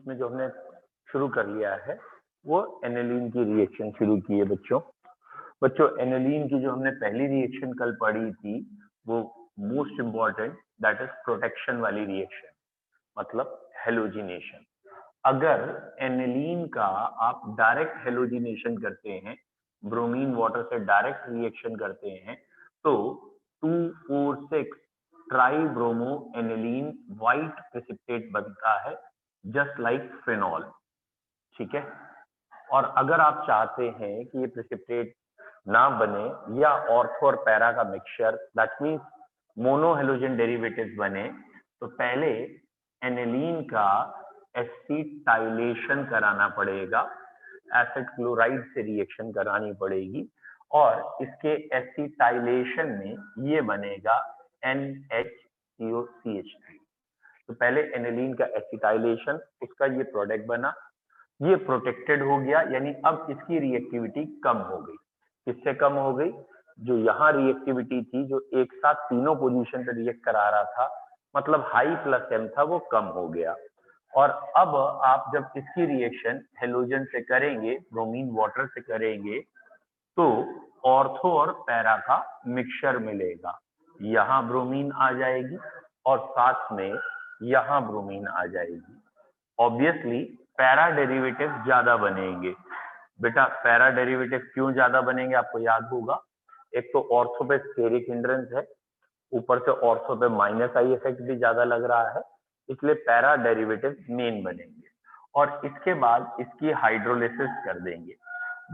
इसमें जो हमने शुरू कर लिया है वो एनिलीन की रिएक्शन शुरू की है बच्चों एनिलीन की जो हमने पहली रिएक्शन कल पढ़ी थी वो most important, that is protection वाली रिएक्शन, मतलब हेलोजिनेशन। अगर एनिलीन का आप डायरेक्ट हेलोजिनेशन करते हैं, ब्रोमीन वाटर से डायरेक्ट रिएक्शन करते हैं, तो 2,4,6 ट्राइब्रोमो एनिलीन व्हाइट प्रेसिपिटेट बनता है, जस्ट लाइक फिनॉल। ठीक है। और अगर आप चाहते हैं कि ये प्रेसिपिटेट ना बने या ऑर्थो और पैरा का mixture, that means mono halogen derivatives बने, तो पहले एनिलीन का एसिटाइलेशन कराना पड़ेगा, एसिड क्लोराइड से रिएक्शन करानी पड़ेगी, और इसके एसिटाइलेशन में ये बनेगा NHCOCH3। तो पहले एनिलीन का एसिटाइलेशन, उसका ये प्रोडक्ट बना, ये प्रोटेक्टेड हो गया, यानी अब इसकी रिएक्टिविटी कम हो गई। किससे कम हो गई? जो यहाँ रिएक्टिविटी थी, जो एक साथ तीनों पोजीशन पे रिएक्ट करा रहा था, मतलब हाई प्लस एम था, वो कम हो गया। और अब आप जब इसकी रिएक्शन हेलोजन से करेंगे, ब्रोमीन वाटर से करेंगे, तो ऑर्थो और पैरा का मिक्सचर मिलेगा। यहाँ ब्रोमीन आ जाएगी और साथ में यहाँ ब्रोमीन आ जाएगी। ऑब्वियसली पैरा डेरिवेटिव ज्यादा बनेंगे। बेटा पैरा डेरिवेटिव क्यों ज्यादा बनेंगे आपको याद होगा, एक तो ऑर्थो पे स्टेरिक हिंड्रेंस है, ऊपर से ऑर्थो पे माइनस आई इफेक्ट भी ज्यादा लग रहा है, इसलिए पैरा डेरिवेटिव मेन बनेंगे। और इसके बाद इसकी हाइड्रोलिसिस कर देंगे।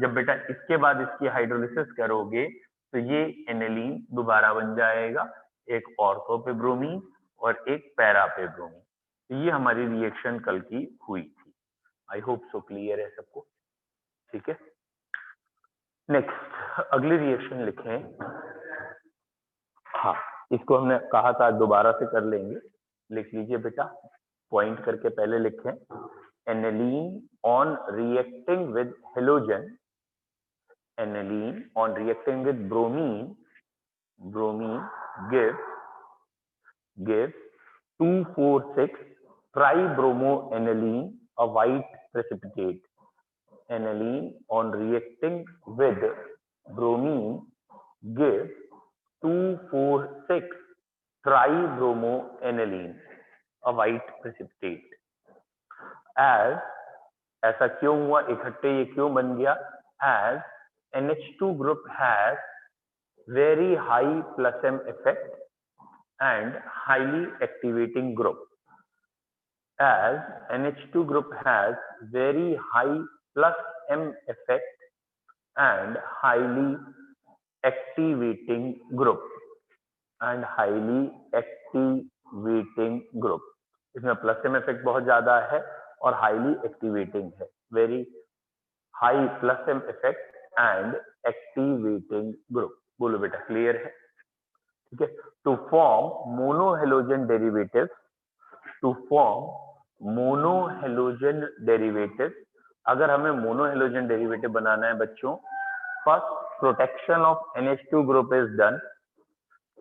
जब बेटा इसके बाद इसकी हाइड्रोलिसिस करोगे तो ये एनिलीन दोबारा बन जाएगा, एक ऑर्थो पे ब्रोमीन और एक पैरा पे ब्रोमीन। तो ये हमारी रिएक्शन कल की हुई थी। आई होप सो क्लियर है सबको। ठीक है, नेक्स्ट अगली रिएक्शन लिखें। हाँ, इसको हमने कहा था दोबारा से कर लेंगे, लिख लीजिए बेटा, पॉइंट करके पहले लिखें। Aniline on reacting with halogen, aniline on reacting with bromine gives 2,4,6 tribromoaniline, a white precipitate. Aniline on reacting with bromine gives 2,4,6 tribromoaniline, a white precipitate. As ऐसा क्यों हुआ, इकट्ठे ये क्यों बन गया? As NH2 group has very high plus M effect and highly activating group. As NH2 group has very high plus M effect and highly activating group. And highly activating group. इसमें plus M effect बहुत ज्यादा है और highly activating है, very high plus M effect and activating group. बोलो बेटा clear है? ठीक है। To form monohalogen derivative, to form monohalogen derivative, अगर हमें मोनोहेलोजन डेरिवेटिव बनाना है बच्चों, first protection of NH2 group is done.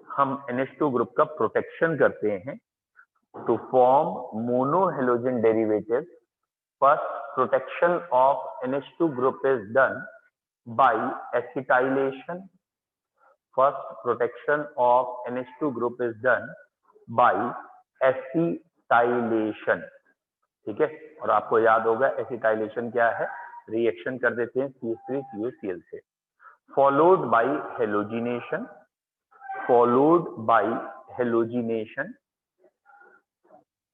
हम NH2 ग्रुप का प्रोटेक्शन करते हैं। To form monohalogen derivative, first protection of NH2 group is done by acetylation. First protection of NH2 group is done by acetylation. ठीक है, और आपको याद होगा एसिटाइलेशन क्या है, रिएक्शन कर देते हैं CH3COCl से, followed by halogenation, followed by halogenation.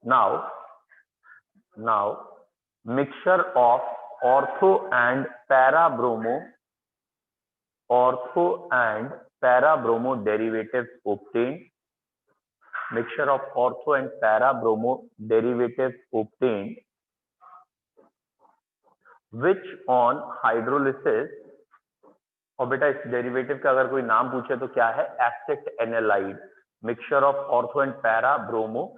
Now mixture of ortho and para-bromo derivatives obtained. Mixture of ortho and para-bromo derivatives obtained, which on hydrolysis, और बेटा इस डेरिवेटिव का अगर कोई नाम पूछे तो क्या है, acetanilide. Mixture of ortho and para bromo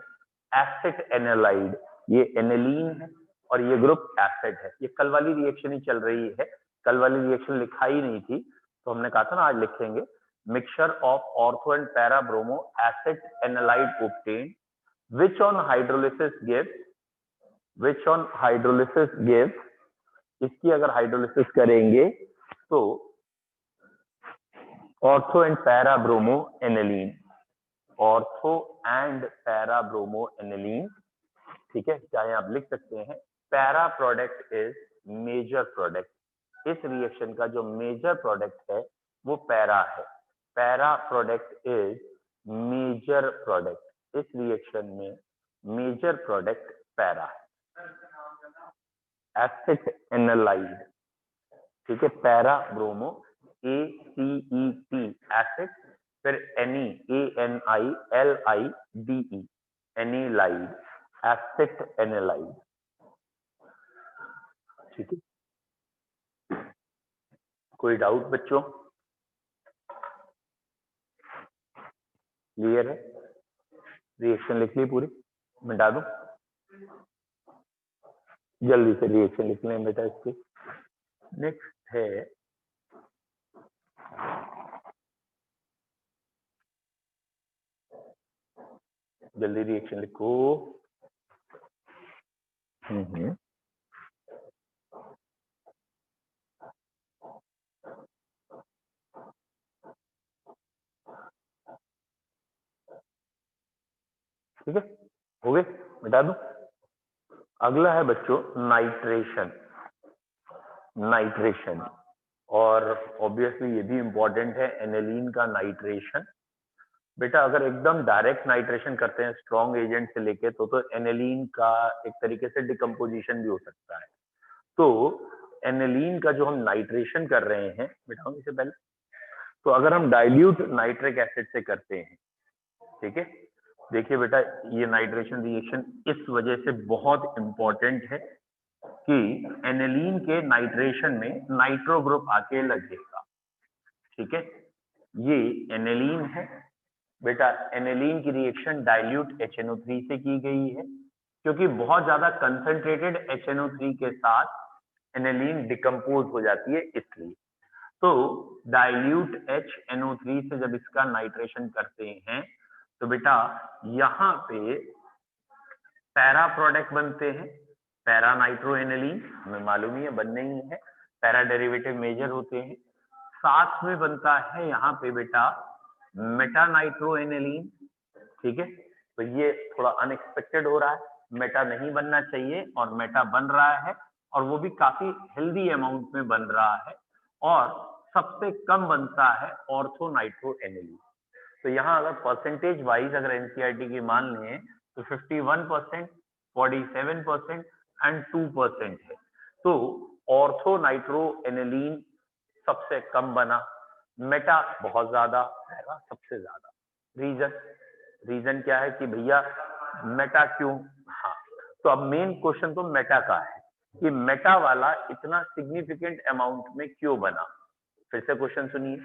acetanilide. ये एनिलीन है और ये ग्रुप एसिड है। ये कल वाली रिएक्शन ही चल रही है, कल वाली रिएक्शन लिखाई नहीं थी तो हमने कहा था ना आज लिखेंगे। Mixture of ortho and para bromo acetanilide obtained, which on hydrolysis gives which on hydrolysis give, इसकी अगर हाइड्रोलिसिस करेंगे तो ortho and para bromo aniline, ortho and para bromo aniline, ठीक है, चाहे आप लिख सकते हैं para product is major product. इस रिएक्शन का जो मेजर प्रोडक्ट है वो पैरा है। Para product is major product. इस रिएक्शन में मेजर प्रोडक्ट पैरा है। एसिड एनालाइड, ठीक है, पैरा ब्रोमो ACET एसिड, फिर ANILIDE एनिलाइड, एसिड एनालाइड, ठीक है। कोई डाउट बच्चों? क्लियर है? रिएक्शन लिख ली पूरी, मिटा दूं? जल्दी से रिएक्शन लिख लें बेटा इसके। नेक्स्ट है जल्दी रिएक्शन लिखो। ठीक है, हो गए, मिटा दूं? अगला है बच्चों नाइट्रेशन। नाइट्रेशन, और ऑब्वियसली ये भी इंपॉर्टेंट है, एनिलीन का नाइट्रेशन। बेटा अगर एकदम डायरेक्ट नाइट्रेशन करते हैं स्ट्रॉन्ग एजेंट से लेके तो एनिलीन का एक तरीके से डिकम्पोजिशन भी हो सकता है। तो एनिलीन का जो हम नाइट्रेशन कर रहे हैं, बिठाऊं इसे पहले, तो अगर हम डाइल्यूट नाइट्रिक एसिड से करते हैं, ठीक है, देखिए बेटा ये नाइट्रेशन रिएक्शन इस वजह से बहुत इंपॉर्टेंट है कि एनिलीन के नाइट्रेशन में नाइट्रो ग्रुप आके लगेगा, ठीक है। ये एनिलीन है बेटा, एनिलीन की रिएक्शन डाइल्यूट HNO3 से की गई है, क्योंकि बहुत ज्यादा कंसंट्रेटेड HNO3 के साथ एनिलीन डिकम्पोज हो जाती है इसलिए। तो डाइल्यूट HNO3 से जब इसका नाइट्रेशन करते हैं तो बेटा यहाँ पे पैरा प्रोडक्ट बनते हैं, पैरा नाइट्रो एनिलीन, हमें मालूम ही है बनने ही है, पैरा डेरिवेटिव मेजर होते हैं। साथ में बनता है यहाँ पे बेटा मेटा नाइट्रो एनिलीन, ठीक है। तो ये थोड़ा अनएक्सपेक्टेड हो रहा है, मेटा नहीं बनना चाहिए और मेटा बन रहा है, और वो भी काफी हेल्दी अमाउंट में बन रहा है। और सबसे कम बनता है ऑर्थो नाइट्रो एनिलीन। तो यहाँ अगर परसेंटेज वाइज अगर एनसीईआरटी की मान लें तो 51%, 47% एंड 2% है। तो ऑर्थो नाइट्रो एनिलीन सबसे कम बना, मेटा बहुत ज्यादा, पैरा सबसे ज्यादा। रीजन क्या है कि भैया मेटा क्यों? हाँ, तो अब मेन क्वेश्चन तो मेटा का है कि मेटा वाला इतना सिग्निफिकेंट अमाउंट में क्यों बना। फिर से क्वेश्चन सुनिए।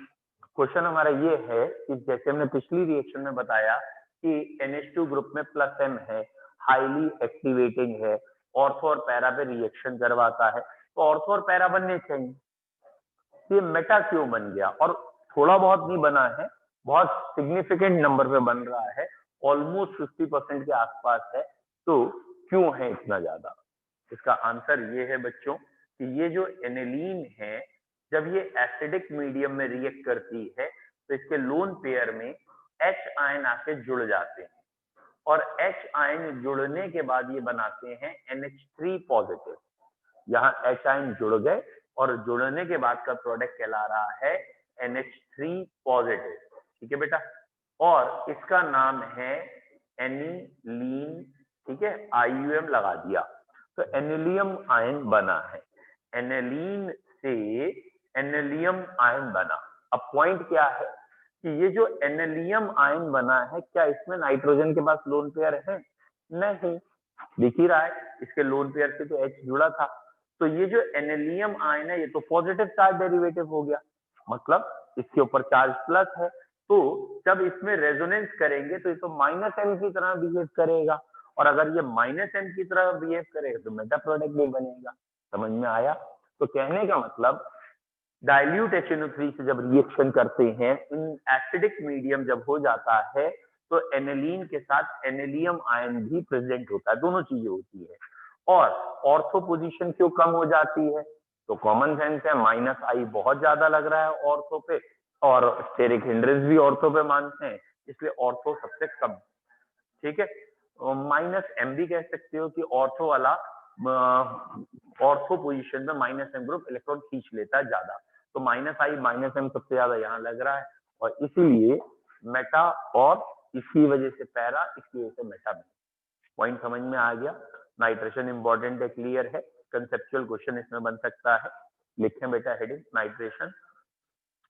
क्वेश्चन हमारा ये है कि जैसे हमने पिछली रिएक्शन में बताया कि NH2 ग्रुप में +M है, हाईली एक्टिवेटिंग है, ऑर्थो और पैरा पे रिएक्शन करवाता है, तो ऑर्थो और पैरा बनने चाहिए। ये मेटा क्यों बन गया? और थोड़ा बहुत नहीं बना है, बहुत सिग्निफिकेंट नंबर पे बन रहा है, ऑलमोस्ट 50% के आसपास है। तो क्यों है इतना ज्यादा? इसका आंसर ये है बच्चों कि ये जो एनिलीन है, जब ये एसिडिक मीडियम में रिएक्ट करती है तो इसके लोन पेयर में H आयन आके जुड़ जाते हैं, और H आयन जुड़ने के बाद ये बनाते हैं NH3 पॉजिटिव। यहाँ H आयन जुड़ गए और जुड़ने के बाद का प्रोडक्ट कहला रहा है NH3 पॉजिटिव, ठीक है बेटा। और इसका नाम है एनिलीन, ठीक है, IUM लगा दिया, तो एनिलियम आयन बना है, एनिलीन से एनिलियम आयन बना। अब पॉइंट क्या है कि ये जो एनिलियम आयन बना है, क्या इसमें नाइट्रोजन के पास लोन पेयर है? नहीं, दिख ही रहा है, इसके लोन पेयर से तो H जुड़ा था। तो ये जो एनिलियम आयन है ये तो पॉजिटिव चार्ज डेरिवेटिव हो गया, मतलब इसके ऊपर चार्ज प्लस है, तो जब इसमें रेजोनेंस करेंगे तो ये तो -M की तरह बिहेव करेगा, और अगर ये -M की तरह बिहेव करेगा तो मेटा प्रोडक्ट भी बनेगा। समझ में आया? तो कहने का मतलब डाइल्यूट HNO3 से जब रिएक्शन करते हैं, इन एसिडिक मीडियम जब हो जाता है तो एनिलीन के साथ एनिलियम आयन भी प्रेजेंट होता है, दोनों चीजें होती है। और ऑर्थो पोजीशन क्यों कम हो जाती है? तो कॉमन सेंस है, माइनस आई बहुत ज्यादा लग रहा है ऑर्थो पे, और स्टेरिक हिंड्रेंस भी ऑर्थो पे मानते हैं, इसलिए ऑर्थो सबसे कम। ठीक है, माइनस एम भी कह सकते हो कि ऑर्थो वाला ऑर्थो पोजीशन में माइनस एम ग्रुप इलेक्ट्रॉन खींच लेता है ज्यादा, तो माइनस आई माइनस एम सबसे ज्यादा यहाँ लग रहा है, और इसीलिए मेटा, और इसी वजह से पैरा, इसकी वजह से मेटा में। पॉइंट समझ में आ गया? नाइट्रेशन इंपॉर्टेंट है, क्लियर है, कंसेप्चुअल क्वेश्चन इसमें बन सकता है। लिखें बेटा हेडिंग नाइट्रेशन।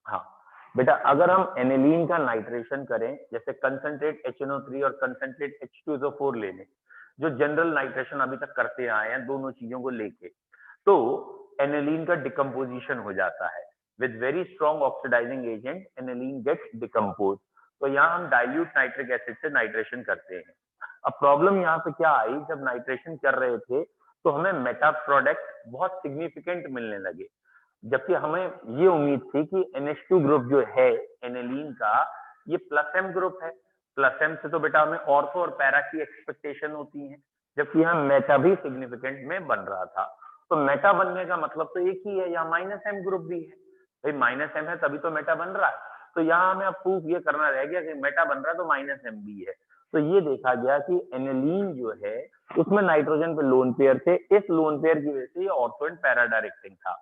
हाँ बेटा, अगर हम एनिलीन का नाइट्रेशन करें, जैसे कंसंट्रेट HNO3 और कंसंट्रेट H2SO4 ले लें, जो जनरल नाइट्रेशन अभी तक करते आए हैं दोनों चीजों को लेके, तो एनिलीन का डिकम्पोजिशन हो जाता है with very strong oxidising agent, aniline gets decompose. तो यहाँ हम डाइल्यूट नाइट्रिक एसिड से नाइट्रेशन करते हैं। अब प्रॉब्लम यहाँ पे क्या आई, जब नाइट्रेशन कर रहे थे तो हमें मेटा प्रोडक्ट बहुत सिग्निफिकेंट मिलने लगे, जबकि हमें ये उम्मीद थी कि NH2 ग्रुप जो है एनिलीन का, ये प्लस एम ग्रुप है, प्लस एम से तो बेटा हमें ऑर्थो और पैरा की एक्सपेक्टेशन होती है, जबकि यहाँ मेटा भी सिग्निफिकेंट में बन रहा था। तो मेटा बनने का मतलब तो एक ही है, यहाँ माइनस एम ग्रुप भी है, भाई माइनस एम है तभी तो मेटा बन रहा है। तो यहाँ हमें अब प्रूफ ये करना रह गया कि मेटा बन रहा है तो माइनस एम भी है। तो ये देखा गया कि एनिलीन जो है उसमें नाइट्रोजन पे लोन पेयर थे, इस लोन पेयर की वजह से ये ऑर्थो एंड पैरा डायरेक्टिंग था।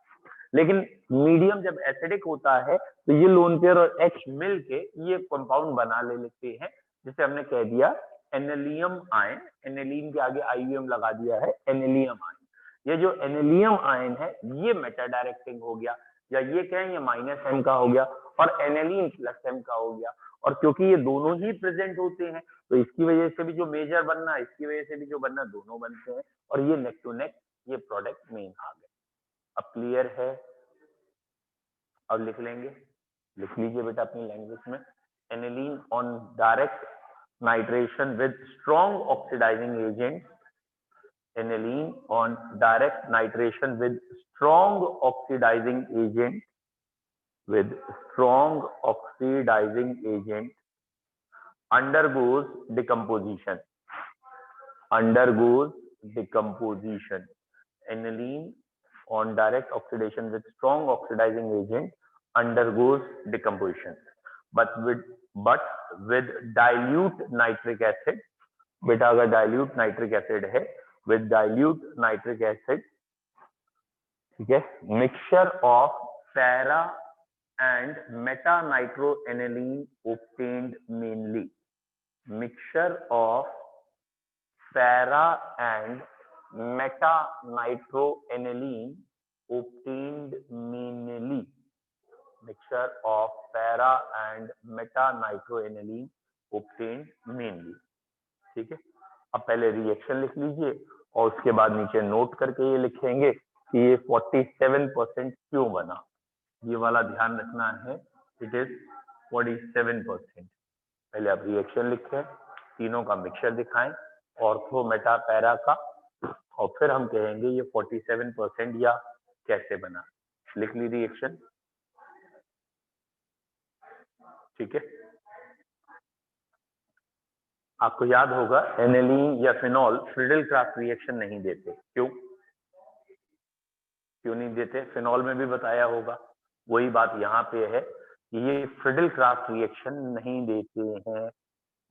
लेकिन मीडियम जब एसिडिक होता है तो ये लोन पेयर और H मिल के ये कंपाउंड बना ले लेते हैं, जिसे हमने कह दिया एनिलियम आयन। एनिलीन के आगे आईयूएम लगा दिया है, एनिलियम आयन। ये जो एनिलियम आयन है ये मेटा डायरेक्टिंग हो गया, या ये कहें ये माइनस एम का हो गया, और एनिलीन प्लस एम का हो गया। और क्योंकि ये दोनों ही प्रेजेंट होते हैं तो इसकी वजह से भी जो मेजर बनना, इसकी वजह से भी जो बनना, दोनों बनते हैं, और ये नेक टू नेक ये प्रोडक्ट मेन आ गए। अब क्लियर है? अब लिख लेंगे, लिख लीजिए बेटा अपनी लैंग्वेज में। Aniline on direct nitration with strong oxidising agent, aniline on direct nitration with strong oxidizing agent, with strong oxidizing agent undergoes decomposition, undergoes decomposition. Aniline on direct oxidation with strong oxidizing agent undergoes decomposition, but with dilute nitric acid, बेटा अगर dilute nitric acid है, with dilute nitric acid, ठीक है, mixture of para and Meta nitro aniline obtained mainly, mixture of para and meta nitro aniline obtained mainly, mixture of para and meta nitro aniline obtained mainly। ठीक है, अब पहले reaction लिख लीजिए और उसके बाद नीचे नोट करके ये लिखेंगे कि ये 47% क्यों बना। ये वाला ध्यान रखना है, इट इज 47%। पहले आप रिएक्शन लिखें, तीनों का मिक्सचर दिखाएं, ऑर्थो मेटा पैरा का, और फिर हम कहेंगे ये 47% या कैसे बना। लिख ली रिएक्शन, ठीक है। आपको याद होगा एनिलीन या फिनॉल फ्रिडल क्राफ्ट रिएक्शन नहीं देते, क्यों नहीं देते? फिनॉल में भी बताया होगा, वही बात यहाँ पे है कि ये फ्रिडल क्राफ्ट रिएक्शन नहीं देते हैं।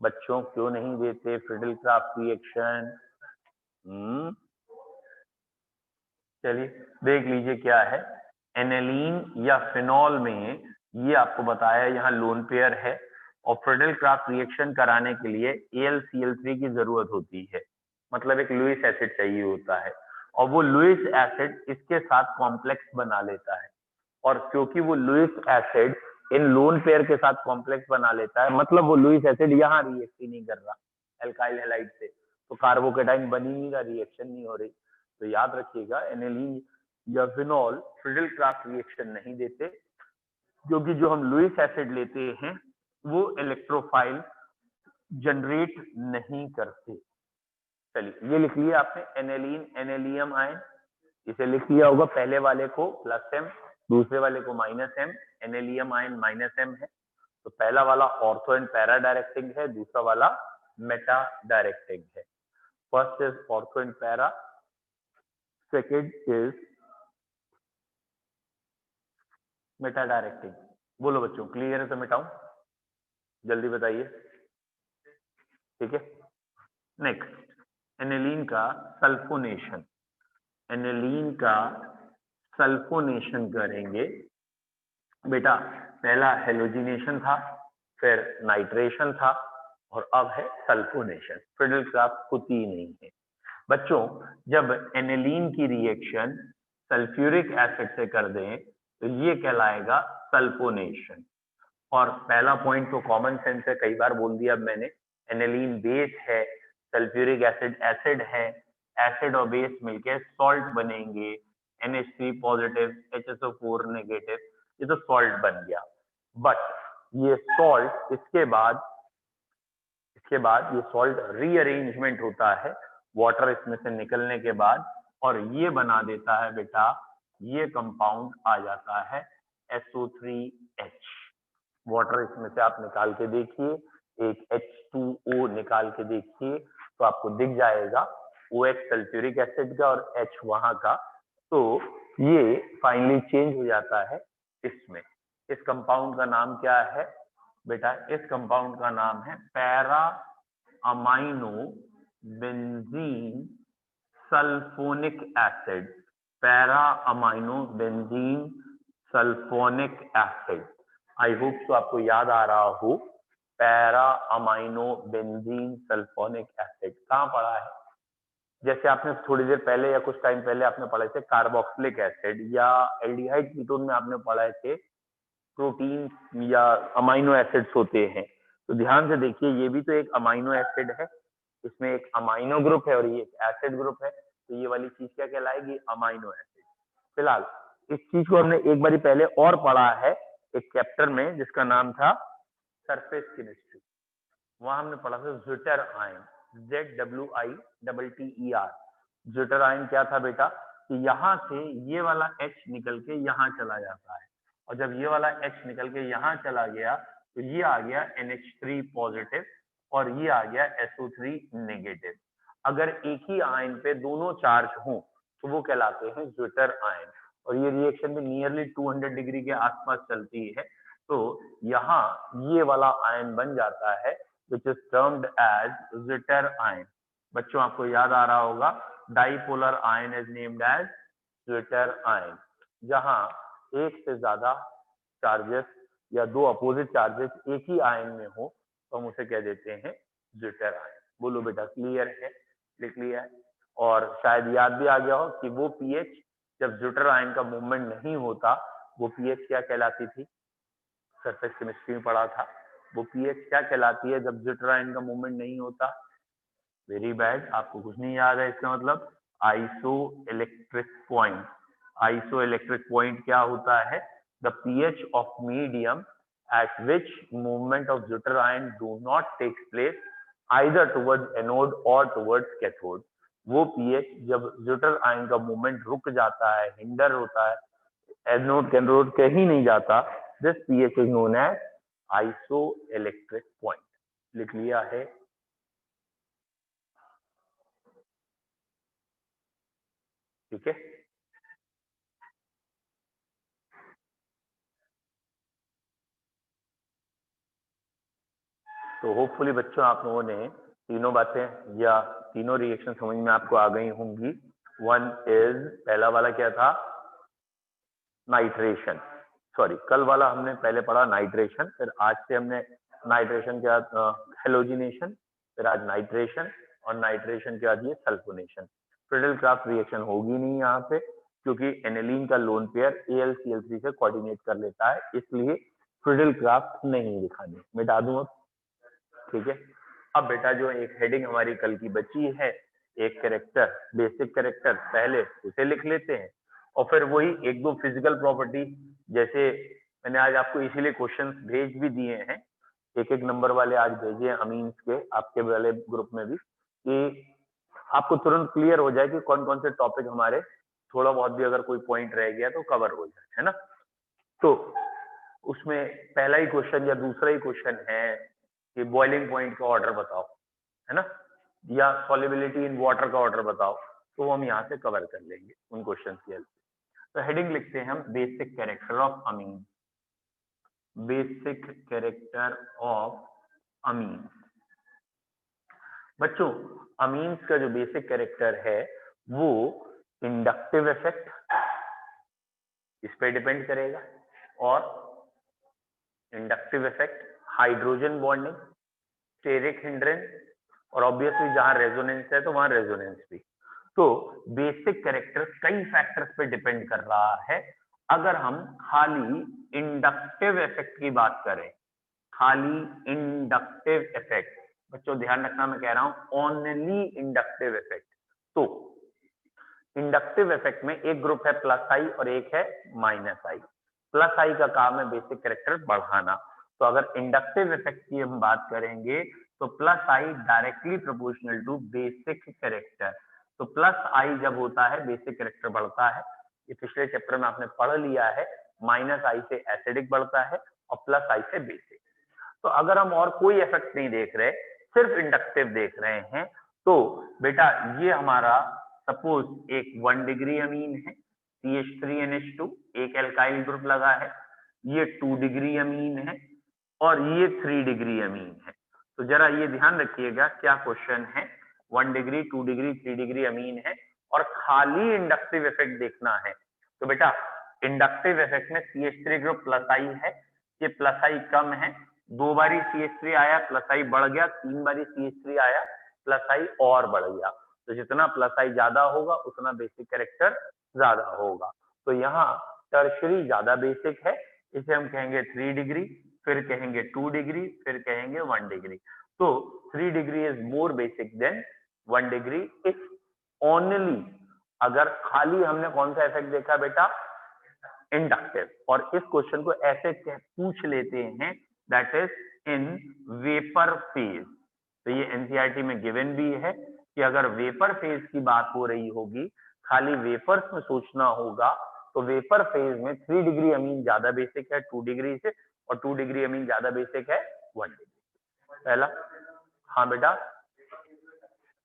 बच्चों क्यों नहीं देते फ्रिडल क्राफ्ट रिएक्शन? चलिए देख लीजिए क्या है। एनिलीन या फिनॉल में ये आपको बताया यहाँ लोन पेयर है, और फ्रिडल क्राफ्ट रिएक्शन कराने के लिए AlCl3 की जरूरत होती है, मतलब एक लुईस एसिड चाहिए होता है, और वो लुईस एसिड इसके साथ कॉम्प्लेक्स बना लेता है। और क्योंकि वो लुईस एसिड इन लोन पेयर के साथ कॉम्प्लेक्स बना लेता है, मतलब वो लुईस एसिड यहाँ रिएक्ट ही नहीं कर रहा एल्काइल हैलाइड से, तो कार्बोकेटाइन बनी नहीं रहा, रिएक्शन नहीं हो रही। तो याद रखिएगा एनिलीन या फिनॉल फ्रिडल क्राफ्ट रिएक्शन नहीं देते, क्योंकि जो हम लुईस एसिड लेते हैं वो इलेक्ट्रोफाइल जनरेट नहीं करते। चलिए ये लिख लिया आपने, एनिलीन एनिलियम आयन, इसे लिख लिया होगा, पहले वाले को प्लस एम, दूसरे वाले को minus M, anilinium ion minus M है, तो पहला वाला ऑर्थो एंड पैरा डायरेक्टिंग है, दूसरा वाला मेटा डायरेक्टिंग है। First is ortho and para, second is Meta directing. बोलो बच्चों, क्लियर है तो मिटाऊं? जल्दी बताइए। ठीक है, नेक्स्ट एनिलीन का सल्फोनेशन। एनिलीन का सल्फोनेशन करेंगे बेटा। पहला हेलोजिनेशन था, फिर नाइट्रेशन था, और अब है सल्फोनेशन। फिडल क्राफ्ट होती नहीं है बच्चों। जब एनिलीन की रिएक्शन सल्फ्यूरिक एसिड से कर दें तो ये कहलाएगा सल्फोनेशन। और पहला पॉइंट तो कॉमन सेंस है, कई बार बोल दिया अब मैंने। एनिलीन बेस है, सल्फ्यूरिक एसिड एसिड है, एसिड और बेस मिलके सॉल्ट बनेंगे, NH3 पॉजिटिव HSO4 नेगेटिव, ये तो सॉल्ट बन गया। बट ये सॉल्ट इसके बाद ये सॉल्ट रीअरेंजमेंट होता है वाटर इसमें से निकलने के बाद, और ये बना देता है बेटा, ये कंपाउंड आ जाता है SO3H। वाटर इसमें से आप निकाल के देखिए, एक H2O निकाल के देखिए तो आपको दिख जाएगा OH सल्फ्यूरिक एसिड का और H वहां का। तो ये फाइनली चेंज हो जाता है इसमें। इस कंपाउंड का नाम क्या है बेटा? इस कंपाउंड का नाम है para amino benzene sulphonic acid. Para amino benzene sulphonic acid. I hope तो आपको याद आ रहा हो। Para amino benzene sulphonic acid कहाँ पढ़ा है? जैसे आपने थोड़ी देर पहले या कुछ टाइम पहले आपने पढ़े थे कार्बोक्सिलिक एसिड या एल्डिहाइड कीटोन में आपने पढ़े थे प्रोटीन या अमाइनो एसिड्स होते हैं। तो ध्यान से देखिए, ये भी तो एक अमाइनो एसिड है, इसमें एक अमाइनो ग्रुप है और ये एक एसिड ग्रुप है। तो ये वाली चीज क्या कहलाएगी? Amino acid. फिलहाल इस चीज को हमने एक बारी पहले और पढ़ा है एक चैप्टर में जिसका नाम था सरफेस केमिस्ट्री। वहां हमने पढ़ा था zwitter ion, ZWITTER। Zwitter ion क्या था बेटा? कि यहाँ से ये वाला H निकल के यहाँ चला जाता है, और जब ये वाला H निकल के यहाँ चला गया तो ये आ गया NH3 पॉजिटिव और ये आ गया SO3 नेगेटिव। अगर एक ही आयन पे दोनों चार्ज हों तो वो कहलाते हैं ज्विटर आयन, और ये रिएक्शन भी नियरली 200 डिग्री के आसपास चलती है। तो यहाँ ये वाला आयन बन जाता है which is termed as Zwitter ion। बच्चों आपको याद आ रहा होगा, dipolar ion is named as Zwitter ion। जहां एक से ज्यादा चार्जेस या दो अपोजिट चार्जेस एक ही आयन में हो तो हम उसे कह देते हैं ज्विटर आयन। बोलो बेटा, क्लियर है? लिख लिया है? और शायद याद भी आ गया हो कि वो पीएच जब ज्विटर आयन का मूवमेंट नहीं होता वो पीएच क्या कहलाती थी? सरफेस केमिस्ट्री में पढ़ा था। वो पीएच क्या कहलाती है जब ज्विटर आयन का मूवमेंट नहीं होता? वेरी बैड, आपको कुछ नहीं याद है। इसका मतलब iso electric point. Iso electric point क्या होता है? The pH of medium at which movement of Zwitter ion do not take place either towards anode or towards cathode। वो पीएच जब ज्विटर आयन का मूवमेंट रुक जाता है, हिंडर होता है, एनोड कैथोड कहीं नहीं जाता, this pH is known as isoelectric point. लिख लिया है? ठीक है, तो होपफुली बच्चों आप लोगों ने तीनों बातें या तीनों रिएक्शन समझ में आपको आ गई होंगी। वन इज, पहला वाला क्या था? नाइट्रेशन। सॉरी, कल वाला हमने पहले पढ़ा नाइट्रेशन, फिर आज से हमने नाइट्रेशन के बाद हेलोजिनेशन, फिर आज नाइट्रेशन, और नाइट्रेशन के बाद ये सल्फोनेशन। फ्रिडल क्राफ्ट रिएक्शन होगी नहीं यहाँ पे क्योंकि एनिलीन का लोन पेयर AlCl3 से कोऑर्डिनेट कर लेता है, इसलिए फ्रिडल क्राफ्ट नहीं दिखानी। मिटा दूं अब? ठीक है। अब बेटा जो एक हेडिंग हमारी कल की बची है, एक कैरेक्टर, बेसिक कैरेक्टर, पहले उसे लिख लेते हैं और फिर वही एक दो फिजिकल प्रॉपर्टी, जैसे मैंने आज आपको इसीलिए क्वेश्चंस भेज भी दिए हैं, एक एक नंबर वाले आज भेजे हैं अमीन्स के आपके वाले ग्रुप में भी, कि आपको तुरंत क्लियर हो जाए कि कौन कौन से टॉपिक हमारे थोड़ा बहुत भी अगर कोई पॉइंट रह गया तो कवर हो जाए, है ना। तो उसमें पहला ही क्वेश्चन या दूसरा ही क्वेश्चन है कि बॉइलिंग पॉइंट का ऑर्डर बताओ, है ना, या सॉल्युबिलिटी इन वाटर का ऑर्डर बताओ। तो वो हम यहाँ से कवर कर लेंगे उन क्वेश्चन की हेल्प से। तो हेडिंग लिखते हैं हम basic character of amine. Basic character of amine. बच्चों, अमीन्स का जो बेसिक कैरेक्टर है वो इंडक्टिव इफेक्ट इस पे डिपेंड करेगा, और inductive effect, hydrogen bonding, steric hindrance, और ऑब्वियसली जहां रेजोनेंस है तो वहां रेजोनेंस भी। तो बेसिक कैरेक्टर कई फैक्टर्स पे डिपेंड कर रहा है। अगर हम खाली इंडक्टिव इफेक्ट की बात करें, खाली इंडक्टिव इफेक्ट, बच्चों ध्यान रखना मैं कह रहा हूं ओनली इंडक्टिव इफेक्ट, तो इंडक्टिव इफेक्ट में एक ग्रुप है प्लस आई और एक है माइनस आई। प्लस आई का काम है बेसिक कैरेक्टर बढ़ाना। तो अगर इंडक्टिव इफेक्ट की हम बात करेंगे तो plus I directly proportional to basic character. तो प्लस आई जब होता है बेसिक कैरेक्टर बढ़ता है। ये पिछले चैप्टर में आपने पढ़ लिया है, माइनस आई से एसिडिक बढ़ता है और प्लस आई से बेसिक। तो अगर हम और कोई इफेक्ट नहीं देख रहे, सिर्फ इंडक्टिव देख रहे हैं, तो बेटा ये हमारा सपोज एक 1 डिग्री अमीन है CH3NH2, एक एल्काइल ग्रुप लगा है, ये 2 डिग्री अमीन है और ये 3 डिग्री अमीन है। तो जरा ये ध्यान रखिएगा क्या क्वेश्चन है, 1 डिग्री 2 डिग्री 3 डिग्री अमीन है और खाली इंडक्टिव इफेक्ट देखना है। तो बेटा इंडक्टिव इफेक्ट में CH3 ग्रुप प्लस आई है, ये प्लस आई कम है, 2 बारी CH3 आया प्लस आई बढ़ गया, 3 बारी CH3 आया प्लस आई और बढ़ गया। तो जितना प्लस आई ज्यादा होगा उतना बेसिक कैरेक्टर ज्यादा होगा। तो यहाँ टर्शरी ज्यादा बेसिक है, इसे हम कहेंगे 3 डिग्री, फिर कहेंगे 2 डिग्री, फिर कहेंगे 1 डिग्री। तो 3 degree is more basic than 1 degree if only, अगर खाली हमने कौन सा इफेक्ट देखा बेटा, इंडक्टिव। और इस क्वेश्चन को ऐसे पूछ लेते हैं that is in vapour phase. तो ये एनसीईआरटी में गिवन भी है कि अगर वेपर फेज की बात हो रही होगी, खाली वेपर्स में सोचना होगा, तो वेपर फेज में 3 डिग्री अमीन ज्यादा बेसिक है 2 डिग्री से, और 2 डिग्री अमीन ज्यादा बेसिक है 1 डिग्री। पहला, हाँ बेटा,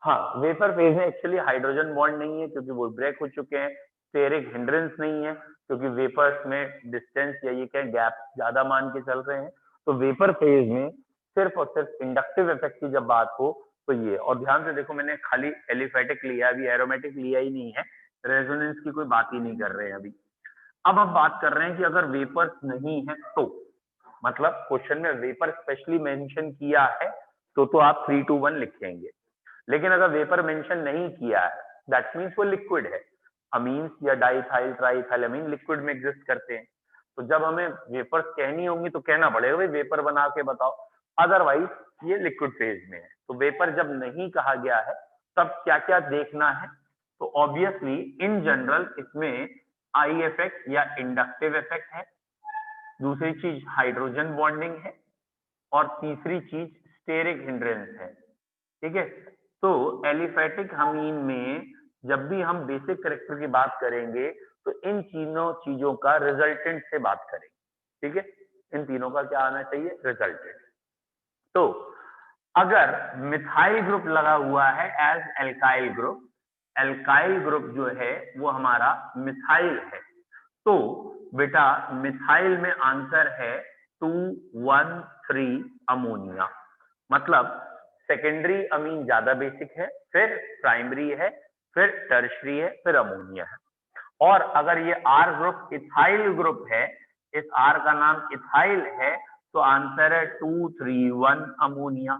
हाँ वेपर फेज में एक्चुअली हाइड्रोजन बॉन्ड नहीं है क्योंकि वो ब्रेक हो चुके हैं, स्टेरिक हिंड्रेंस नहीं है क्योंकि वेपर्स में डिस्टेंस या ये क्या गैप ज्यादा मान के चल रहे हैं। तो वेपर फेज में सिर्फ और सिर्फ इंडक्टिव इफेक्ट की जब बात हो तो ये, और ध्यान से देखो मैंने खाली एलिफेटिक लिया, अभी एरोमेटिक लिया ही नहीं है, रेजोनेंस की कोई बात ही नहीं कर रहे हैं अभी। अब हम बात कर रहे हैं कि अगर वेपर्स नहीं है तो, मतलब क्वेश्चन में वेपर स्पेशली मेंशन किया है तो आप 3 2 1 लिखेंगे, लेकिन अगर वेपर मेंशन नहीं किया है दैट मीन्स वो लिक्विड है। अमीन्स या डाइथाइल ट्राइथाइल अमीन लिक्विड में एग्जिस्ट करते हैं। तो जब हमें वेपर्स कहनी होंगी तो कहना पड़ेगा भाई वेपर बना के बताओ, अदरवाइज ये लिक्विड फेज में है। तो वेपर जब नहीं कहा गया है तब क्या क्या देखना है, तो ऑब्वियसली इन जनरल इसमें आई इफेक्ट या इंडक्टिव इफेक्ट है, दूसरी चीज हाइड्रोजन बॉन्डिंग है, और तीसरी चीज स्टेरिक हिंड्रेंस है। ठीक है, तो एलिफेटिक अमीन में जब भी हम बेसिक कैरेक्टर की बात करेंगे तो इन तीनों चीजों का रिजल्टेंट से बात करेंगे। ठीक है, इन तीनों का क्या आना चाहिए, रिजल्टेंट। तो अगर मिथाइल ग्रुप लगा हुआ है as alkyl group, alkyl group जो है वो हमारा मिथाइल है, तो बेटा मिथाइल में आंसर है 2,1,3 अमोनिया। मतलब सेकेंडरी अमीन ज्यादा बेसिक है, फिर प्राइमरी है, फिर टर्शरी है, फिर अमोनिया है। और अगर ये आर ग्रुप इथाइल ग्रुप है, इस आर का नाम इथाइल है, तो आंसर है 2,3,1 अमोनिया।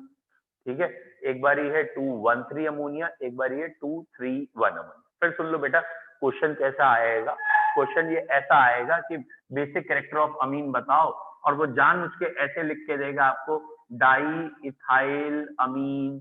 ठीक है, एक बारी है 2,1,3 अमोनिया, एक बारी है 2,3,1 अमोनिया। फिर सुन लो बेटा क्वेश्चन कैसा आएगा, क्वेश्चन ये ऐसा आएगा कि बेसिक कैरेक्टर ऑफ अमीन बताओ, और वो जानबूझ के ऐसे लिख के देगा आपको, डाई इथाइल अमीन,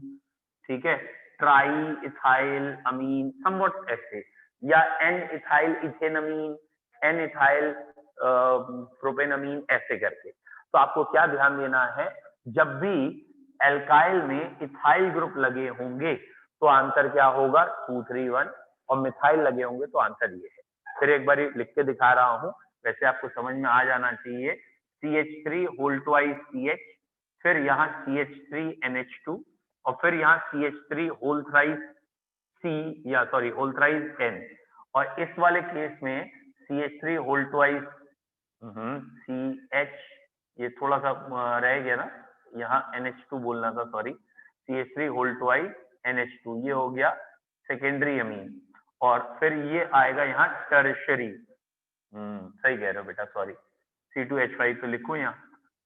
ठीक है, ट्राई इथाइल अमीन, समवट ऐसे, या एन इथाइल इथेनमीन, एन इथाइल प्रोपेनमीन, ऐसे करके। तो आपको क्या ध्यान देना है, जब भी एल्काइल में इथाइल ग्रुप लगे होंगे तो आंसर क्या होगा 2,3,1, और मिथाइल लगे होंगे तो आंसर ये है। फिर एक बार लिख के दिखा रहा हूं, वैसे आपको समझ में आ जाना चाहिए। CH3 होल ट्वाइस CH, फिर यहाँ CH3NH2, और फिर यहाँ CH3 होल थ्राइस C या सॉरी होल थ्राइज N, और इस वाले केस में CH3 होल ट्वाइस CH, ये थोड़ा सा रह गया ना, यहाँ NH2 बोलना था, sorry, CH3 whole twice NH2, ये हो गया सेकेंडरी अमीन, और फिर ये आएगा यहाँ टर्शरी, सही कह रहे हो बेटा, सॉरी, C2H5 तो लिखूं यहाँ,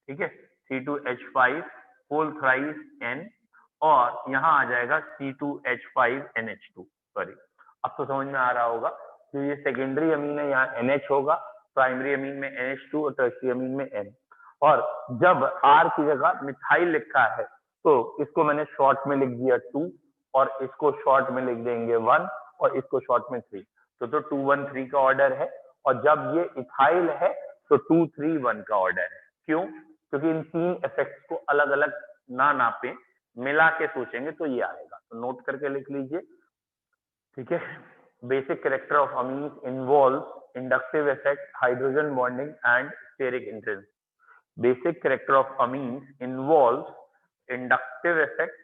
ठीक है, C2H5 होल थ्राइस N, और यहाँ आ जाएगा C2H5NH2, सॉरी, अब तो समझ में आ रहा होगा, तो ये सेकेंडरी अमीन है, यहाँ NH होगा, प्राइमरी अमीन में NH2 और टर्शरी अमीन में N, और जब R की जगह मिथाइल लिखा है तो इसको मैंने शॉर्ट में लिख दिया 2, और इसको शॉर्ट में लिख देंगे 1, और इसको शॉर्ट में 3, तो 2 1 3 का ऑर्डर है, और जब ये इथाइल है तो 2 3 1 का ऑर्डर है। क्यों? क्योंकि इन तीन इफेक्ट्स को अलग अलग ना नापे, मिला के सोचेंगे तो ये आएगा, तो नोट करके लिख लीजिए, ठीक है। Basic character of amines involve inductive effect, hydrogen bonding and steric hindrance. Basic character of amines involve inductive effect,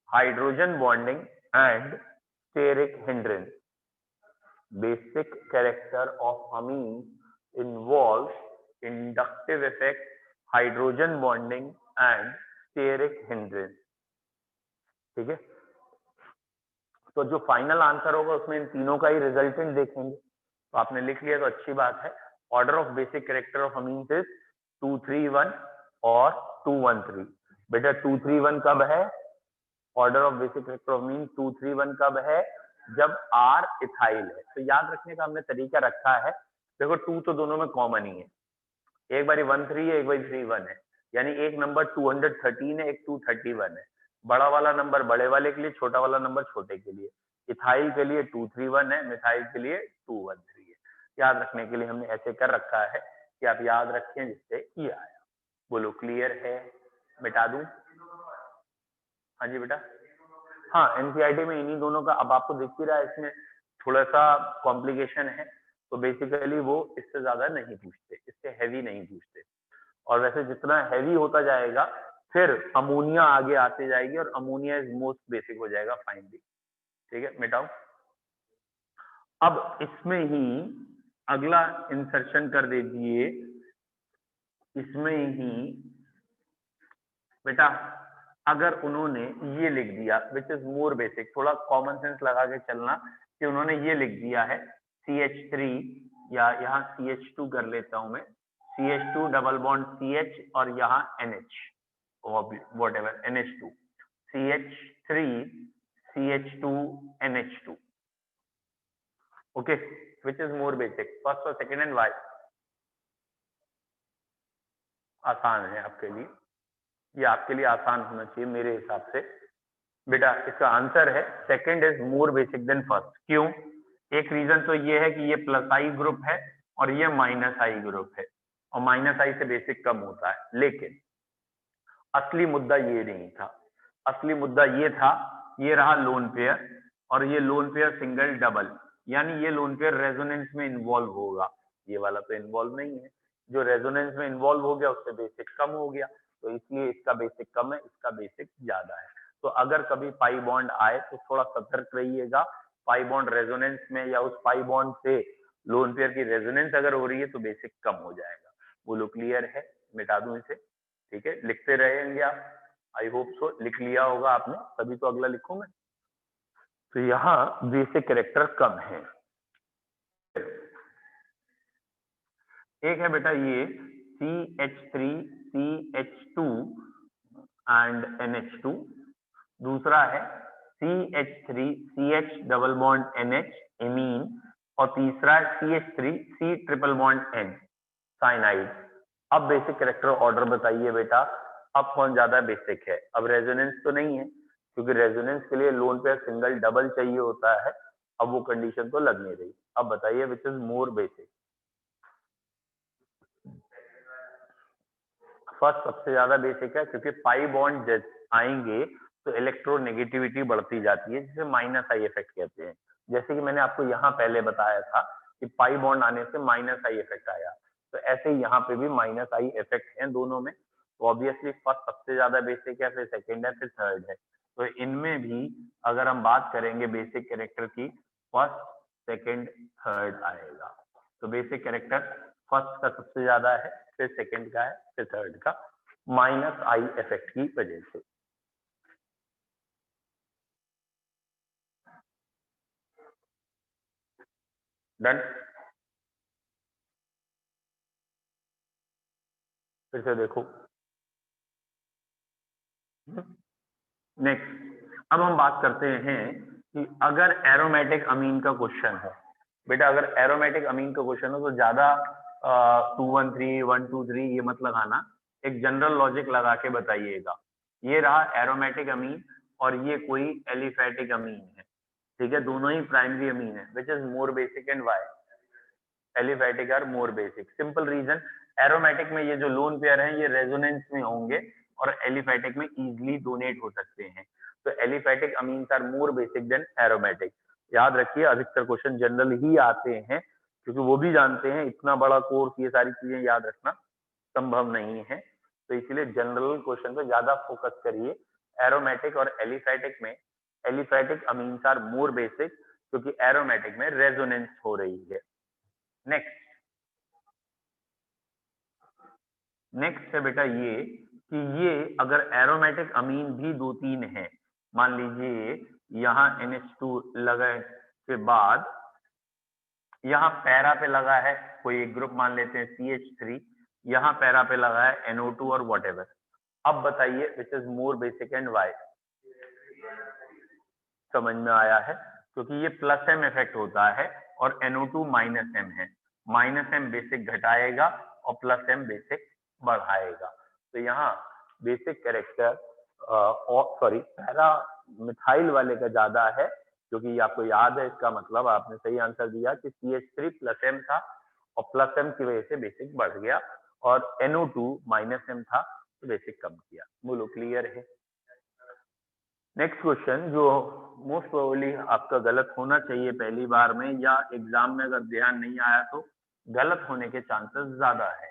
hydrogen bonding and steric hindrance. Basic character of amines involves inductive effect, hydrogen bonding and steric hindrance, ठीक है। तो जो final answer होगा उसमें इन तीनों का ही resultant देखेंगे, तो आपने लिख लिया तो अच्छी बात है। Order of basic character of amines is 2 3 1 और 2 1 3। बेटा 2 3 1 कब है? Order of basic character of amine 2 3 1 कब है? जब R इथाइल है। तो याद रखने का हमने तरीका रखा है, देखो 2 तो दोनों में कॉमन ही है, एक बारी 1 3 है, एक बारी 3 1 है, यानी एक नंबर 213 है, एक 231 है। बड़ा वाला नंबर बड़े वाले के लिए, छोटा वाला नंबर छोटे के लिए। इथाइल के लिए 231 है, मिथाइल के लिए 213 है। याद रखने के लिए हमने ऐसे कर रखा है कि आप याद रखें जिससे ये आया। बोलो क्लियर है? मिटा दूं? हाँ जी बेटा, हाँ एनसीईआरटी में इन्हीं दोनों का, अब आपको दिख ही रहा है इसमें थोड़ा सा कॉम्प्लिकेशन है, तो बेसिकली वो इससे ज्यादा नहीं पूछते, इससे हैवी नहीं पूछते। और वैसे जितना हैवी होता जाएगा फिर अमोनिया आगे आते जाएगी, और अमोनिया इज मोस्ट बेसिक हो जाएगा फाइनली, ठीक है। मिटाओ। अब इसमें ही अगला इंसर्शन कर दीजिए, इसमें ही बेटा अगर उन्होंने ये लिख दिया विच इज मोर बेसिक, थोड़ा कॉमन सेंस लगा के चलना, कि उन्होंने ये लिख दिया है CH3, या यहाँ CH2 कर लेता हूं मैं, CH2 डबल बॉन्ड CH और यहाँ NH, what ever NH2, CH3 CH2 NH2, okay, which is more basic, first और सेकेंड, एंड वाई? आसान है आपके लिए, ये आपके लिए आसान होना चाहिए मेरे हिसाब से। बेटा इसका आंसर है second is more basic than first. क्यों? एक रीजन तो ये है कि ये प्लस आई ग्रुप है और ये माइनस आई ग्रुप है, और माइनस आई से बेसिक कम होता है, लेकिन असली मुद्दा ये नहीं था। असली मुद्दा ये था, ये रहा लोन पेयर, और ये लोन पेयर सिंगल डबल, यानी ये लोन पेयर रेजोनेंस में इन्वॉल्व होगा, ये वाला तो इन्वॉल्व नहीं है। जो रेजोनेंस में इन्वॉल्व हो गया उससे बेसिक कम हो गया, तो इसलिए इसका बेसिक कम है, इसका बेसिक ज्यादा है। तो अगर कभी पाई बॉन्ड आए तो थोड़ा सतर्क रहिएगा, पाई बॉन्ड रेजोनेंस में या उस पाई बॉन्ड से लोन पेयर की रेजोनेंस अगर हो रही है तो बेसिक कम हो जाएगा। बोलो क्लियर है? मिटा दूं इसे? ठीक है, लिखते रहेंगे आप, आई होप सो लिख लिया होगा आपने, तभी तो अगला लिखूं मैं। तो यहाँ बेसिक कैरेक्टर कम है। एक है बेटा ये CH3 CH2 एंड NH2, दूसरा है CH3 CH double bond NH imine, और तीसरा है CH3 C triple bond N cyanide. अब बेसिक कैरेक्टर ऑर्डर बताइए बेटा, अब कौन ज्यादा बेसिक है? अब रेजोनेंस तो नहीं है, क्योंकि रेजोनेंस के लिए लोन पेयर सिंगल डबल चाहिए होता है, अब वो कंडीशन तो लग नहीं रही। अब बताइए which is more basic. First सबसे ज्यादा बेसिक है, क्योंकि पाई बॉन्ड आएंगे तो इलेक्ट्रोनेगेटिविटी बढ़ती जाती है, जिसे माइनस आई इफेक्ट कहते हैं। जैसे कि मैंने आपको यहाँ पहले बताया था कि पाई बॉन्ड आने से माइनस आई इफेक्ट आया, तो ऐसे ही यहाँ पे भी माइनस आई इफेक्ट है दोनों में। तो ऑब्वियसली फर्स्ट सबसे ज्यादा बेसिक है, फिर सेकेंड है, फिर थर्ड है। तो इनमें भी अगर हम बात करेंगे बेसिक कैरेक्टर की, फर्स्ट, सेकंड, थर्ड आएगा। तो बेसिक कैरेक्टर फर्स्ट का सबसे ज्यादा है, फिर सेकंड का है, फिर थर्ड का, माइनस आई इफेक्ट की वजह से। डन। फिर से देखो। नेक्स्ट, अब हम बात करते हैं कि अगर एरोमेटिक अमीन का क्वेश्चन है, बेटा अगर एरोमेटिक अमीन का क्वेश्चन हो तो ज्यादा 213 123 ये मत लगाना, एक जनरल लॉजिक लगा के बताइएगा। ये रहा एरोमेटिक अमीन और ये कोई एलिफेटिक अमीन है, ठीक है, दोनों ही प्राइमरी अमीन है, which is more basic and why aliphatic are more basic. Simple reason, aromatic में ये जो लोन पेयर हैं ये रेजोनेंस में होंगे और एलिफेटिक में इजीली डोनेट हो सकते हैं। तो aliphatic amines are more basic than aromatic. याद रखिए, अधिकतर क्वेश्चन जनरल ही आते हैं, क्योंकि वो भी जानते हैं इतना बड़ा कोर्स ये सारी चीजें याद रखना संभव नहीं है, तो इसलिए जनरल क्वेश्चन पे ज्यादा फोकस करिए। एरोमेटिक और एलिफेटिक में aliphatic amines are more basic, क्योंकि एरोमेटिक में रेजोनेंस हो रही है। नेक्स्ट है बेटा ये कि ये अगर एरोमेटिक अमीन भी 2-3 है, मान लीजिए यहाँ NH2 लगे के बाद यहाँ पैरा पे लगा है कोई एक ग्रुप, मान लेते हैं CH3, यहाँ पैरा पे लगा है NO2 और व्हाटएवर। अब बताइए which is more basic and why. समझ में आया है, क्योंकि ये प्लस एम इफेक्ट होता है और NO2 माइनस एम है, माइनस एम बेसिक घटाएगा और प्लस एम बेसिक बढ़ाएगा। तो यहाँ basic character sorry para methyl वाले का ज्यादा है, क्योंकि ये आपको याद है, इसका मतलब आपने सही आंसर दिया कि CH3 प्लस एम था और प्लस एम की वजह से बेसिक बढ़ गया, और NO2 माइनस एम था तो बेसिक कम किया। बोलो क्लियर है। नेक्स्ट क्वेश्चन जो मोस्ट प्रोबेबली आपका गलत होना चाहिए पहली बार में, या एग्जाम में अगर ध्यान नहीं आया तो गलत होने के चांसेस ज्यादा है,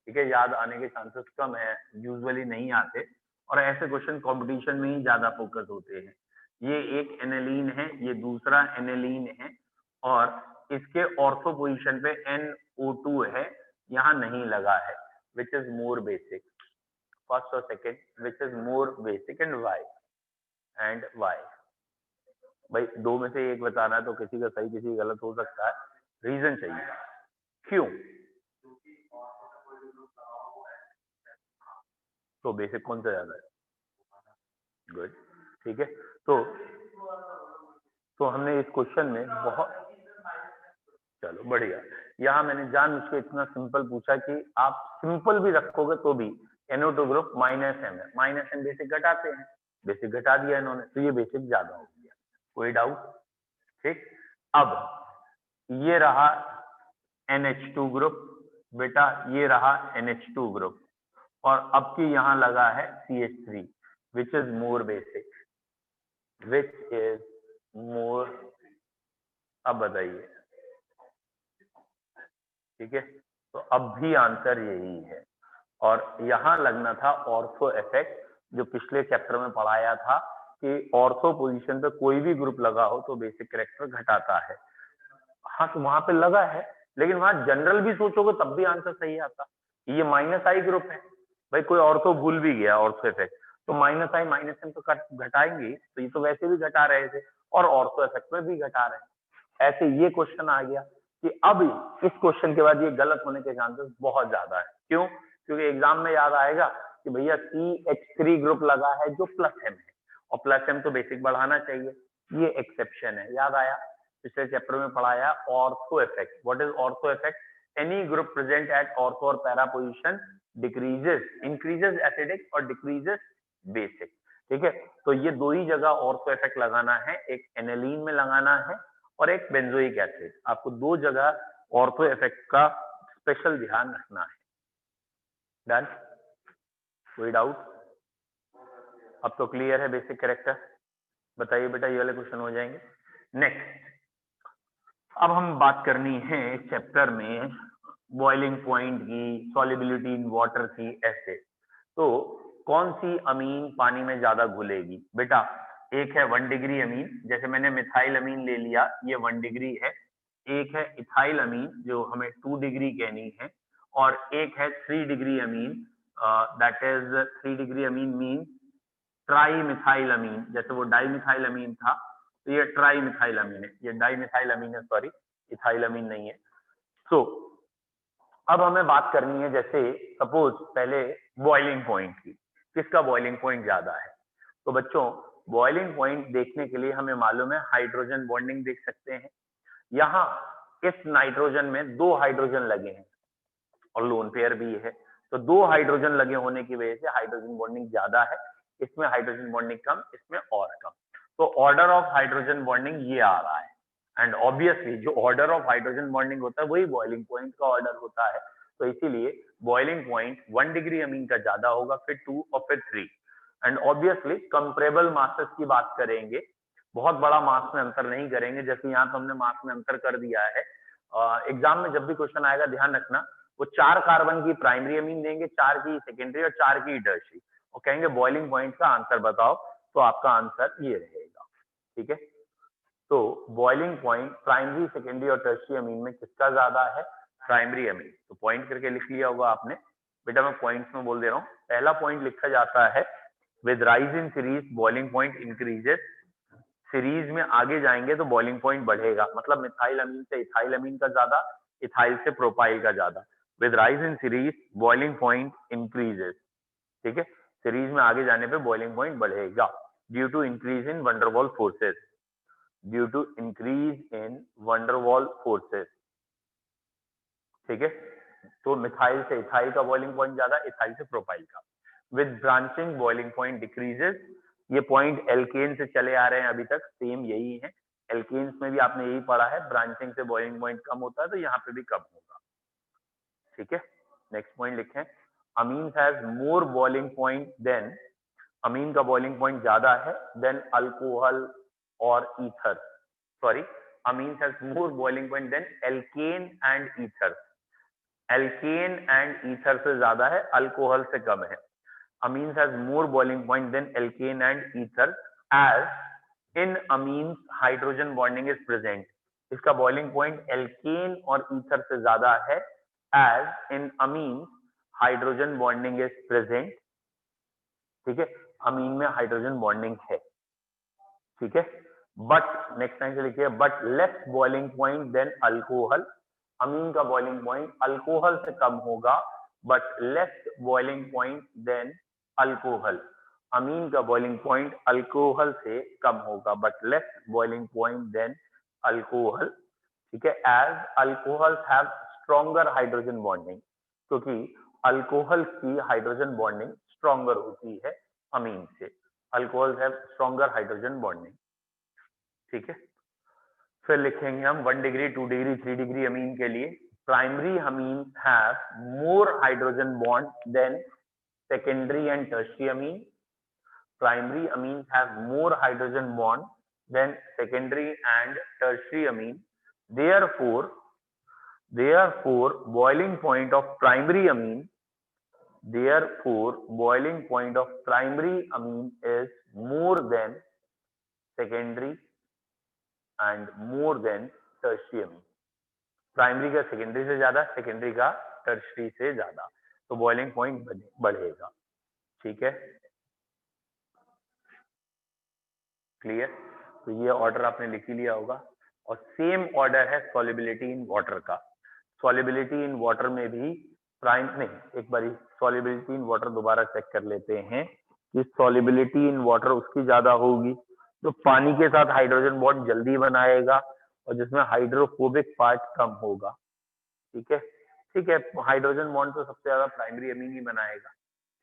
ठीक है, याद आने के चांसेस कम है, यूजुअली नहीं आते, और ऐसे क्वेश्चन कंपटीशन में ही ज्यादा फोकस होते हैं। ये एक एनेलीन है, ये दूसरा एनेलीन है, और इसके ऑर्थो पोजीशन पे NO2 है, यहाँ नहीं लगा है, which is more basic, first और second, which is more basic and Y and Y. भाई दो में से एक बताना है, तो किसी का सही किसी का गलत हो सकता है, रीजन चाहिए क्यों। तो बेसिक कौन सा ज्यादा है, गुड, ठीक है। तो हमने इस क्वेश्चन में बहुत, चलो बढ़िया, यहाँ मैंने जान उसको इतना सिंपल पूछा कि आप सिंपल भी रखोगे तो भी NO2 ग्रुप माइनस एम है, माइनस एम बेसिक घटाते हैं, बेसिक घटा दिया इन्होंने, तो ये बेसिक ज्यादा हो गया, कोई डाउट। ठीक, अब ये रहा NH2 ग्रुप, बेटा ये रहा NH2 ग्रुप, और अब की यहाँ लगा है CH3, which is more basic, which is मोर, अब बताइए, ठीक है, तो अब भी आंसर यही है। और यहाँ लगना था ऑर्थो इफेक्ट, जो पिछले चैप्टर में पढ़ाया था कि ऑर्थो पोजीशन पे कोई भी ग्रुप लगा हो तो बेसिक कैरेक्टर घटाता है। हाँ, तो वहां पे लगा है, लेकिन वहां जनरल भी सोचोगे तब भी आंसर सही आता। ये माइनस आई ग्रुप है, भाई कोई ऑर्थो भूल भी गया, ऑर्थो इफेक्ट, तो माइनस आई माइनस एम तो घटाएंगे, तो ये तो वैसे भी घटा रहे थे और ऑर्थो इफेक्ट में भी घटा रहे हैं। ऐसे ये क्वेश्चन आ गया कि अब इस क्वेश्चन के बाद ये गलत होने के चांसेस बहुत ज्यादा है। क्यों? क्योंकि एग्जाम में याद आएगा कि भैया CH3 ग्रुप लगा है जो प्लस एम है, और प्लस एम तो बेसिक बढ़ाना चाहिए, ये एक्सेप्शन है। याद आया, पिछले चैप्टर में पढ़ाया ortho effect. What is ortho effect? Any group present at ortho और para position decreases, increases acidic और डिक्रीजेस बेसिक, ठीक है। तो ये दो ही जगह ऑर्थो इफेक्ट लगाना है, एक एनेलीन में लगाना है और एक बेंजोइक एसिड, आपको दो जगह ऑर्थो इफेक्ट का स्पेशल ध्यान रखना है। डन, कोई डाउट? अब तो क्लियर है बेसिक कैरेक्टर। बताइए बेटा, ये वाले क्वेश्चन हो जाएंगे। नेक्स्ट, अब हम बात करनी है इस चैप्टर में बॉइलिंग पॉइंट की, सॉल्युबिलिटी इन वाटर की, ऐसे। तो कौन सी अमीन पानी में ज्यादा घुलेगी? बेटा एक है 1 डिग्री अमीन, जैसे मैंने मिथाइल अमीन ले लिया, ये 1 डिग्री है। एक है इथाइल अमीन जो हमें 2 डिग्री कहनी है, और एक है 3 degree amine, that is 3 degree amine mean trimethyl amine. जैसे वो डाई मिथाइल अमीन था तो ये ट्राई मिथाइल अमीन है, ये डाई मिथाइल अमीन है, सॉरी इथाइल अमीन नहीं है। सो अब हमें बात करनी है, जैसे सपोज पहले बॉइलिंग पॉइंट की, किसका बॉइलिंग पॉइंट ज्यादा है? तो बच्चों बॉइलिंग पॉइंट देखने के लिए हमें मालूम है हाइड्रोजन बॉन्डिंग देख सकते हैं। यहाँ इस नाइट्रोजन में 2 हाइड्रोजन लगे हैं और लोन पेयर भी है, तो 2 हाइड्रोजन लगे होने की वजह से हाइड्रोजन बॉन्डिंग ज्यादा है, इसमें हाइड्रोजन बॉन्डिंग कम, इसमें और कम। तो ऑर्डर ऑफ हाइड्रोजन बॉन्डिंग ये आ रहा है, एंड ऑब्वियसली जो ऑर्डर ऑफ हाइड्रोजन बॉन्डिंग होता है वही बॉइलिंग पॉइंट का ऑर्डर होता है। तो इसीलिए बॉइलिंग पॉइंट 1 डिग्री अमीन का ज्यादा होगा, फिर 2 और फिर 3। एंड ऑब्वियसली कंपेरेबल मासेस की बात करेंगे, बहुत बड़ा मास में अंतर नहीं करेंगे, जैसे यहाँ तो हमने मास में अंतर कर दिया है। एग्जाम में जब भी क्वेश्चन आएगा ध्यान रखना, वो 4 कार्बन की प्राइमरी अमीन देंगे, 4 की सेकेंडरी और 4 की टर्शियरी, और कहेंगे बॉइलिंग पॉइंट का आंसर बताओ, तो आपका आंसर ये रहेगा। ठीक है, तो बॉइलिंग पॉइंट प्राइमरी सेकेंडरी और टर्शियरी अमीन में किसका ज्यादा है? Primary amine. तो पॉइंट करके लिख लिया होगा आपने। बेटा मैं पॉइंट्स में बोल दे रहा हूँ। पहला पॉइंट लिखा जाता है with rise in series boiling point increases. Series में आगे जाएंगे तो बॉइलिंग पॉइंट बढ़ेगा, मतलब मिथाइल अमीन से इथाइल अमीन का ज्यादा, इथाइल से प्रोपाइल का ज्यादा। With rise in series boiling point increases. ठीक है, सीरीज में आगे जाने पे बॉइलिंग पॉइंट बढ़ेगा due to increase in van der Waal forces, due to increase in van der Waal forces. ठीक है, तो मिथाइल से इथाइल का बॉइलिंग पॉइंट ज्यादा, इथाइल से प्रोपाइल का। With branching boiling point decreases. ये पॉइंट एल्केन से चले आ रहे हैं अभी तक, सेम यही है, एल्केन्स में भी आपने यही पढ़ा है, ब्रांचिंग से बॉइलिंग पॉइंट कम होता है, तो यहाँ पे भी कम होगा। ठीक है, नेक्स्ट पॉइंट लिखें, amine has more boiling point than, amine का बॉइलिंग पॉइंट ज्यादा है देन अल्कोहल और ether, sorry amine has more boiling point than alkane and ether. Alkane and ether से ज्यादा है, अल्कोहल से कम है। amines has more boiling point than alkane and ether as in amines hydrogen bonding is present. इसका boiling point alkane और ether से ज्यादा है, as in amines hydrogen bonding is present. ठीक है, अमीन में हाइड्रोजन बॉन्डिंग है। ठीक है, बट नेक्स्ट टाइम से लिखिए, but less boiling point than alcohol. Amine का बॉइलिंग पॉइंट अल्कोहल से कम होगा, but less boiling point than alcohol. Amine का बॉइलिंग पॉइंट अल्कोहल से कम होगा, but less boiling point than alcohol. ठीक है, as alcohol have stronger hydrogen bonding, क्योंकि अल्कोहल की हाइड्रोजन बॉन्डिंग स्ट्रॉन्गर होती है अमीन से। Alcohol have stronger hydrogen bonding. ठीक है, फिर लिखेंगे हम 1 डिग्री 2 डिग्री 3 डिग्री अमीन के लिए, primary amine have more hydrogen bond than secondary and tertiary amine. Primary amines have more hydrogen bond than secondary and tertiary amine. Therefore boiling point of primary amine is more than secondary and more than tertiary amine. Primary का secondary से ज्यादा, secondary का tertiary से ज्यादा, तो boiling point बढ़ेगा। ठीक है, क्लियर? तो ये ऑर्डर आपने लिख ही लिया होगा, और सेम ऑर्डर है सॉल्युबिलिटी इन वाटर का। सॉल्युबिलिटी इन वाटर में भी प्राइम नहीं, एक बार सॉल्युबिलिटी इन वाटर दोबारा चेक कर लेते हैं कि सॉल्युबिलिटी इन वाटर उसकी ज्यादा होगी जो पानी के साथ हाइड्रोजन बॉन्ड जल्दी बनाएगा और जिसमें हाइड्रोफोबिक पार्ट कम होगा। ठीक है, ठीक है, हाइड्रोजन बॉन्ड तो सबसे ज्यादा प्राइमरी अमीन ही बनाएगा।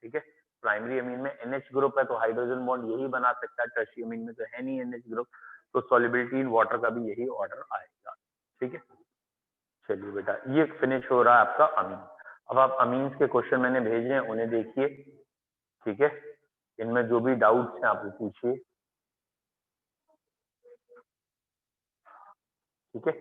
ठीक है, प्राइमरी अमीन में NH ग्रुप है तो हाइड्रोजन बॉन्ड यही बना सकता है, टर्शियरी अमीन में तो है नहीं NH ग्रुप, तो सॉल्युबिलिटी इन वाटर का भी यही ऑर्डर आएगा। ठीक है, चलिए बेटा ये फिनिश हो रहा है आपका अमीन। अब आप अमीन्स के क्वेश्चन मैंने भेजे हैं उन्हें देखिए। ठीक है, इनमें जो भी डाउट्स हैं आप पूछिए। ठीक है।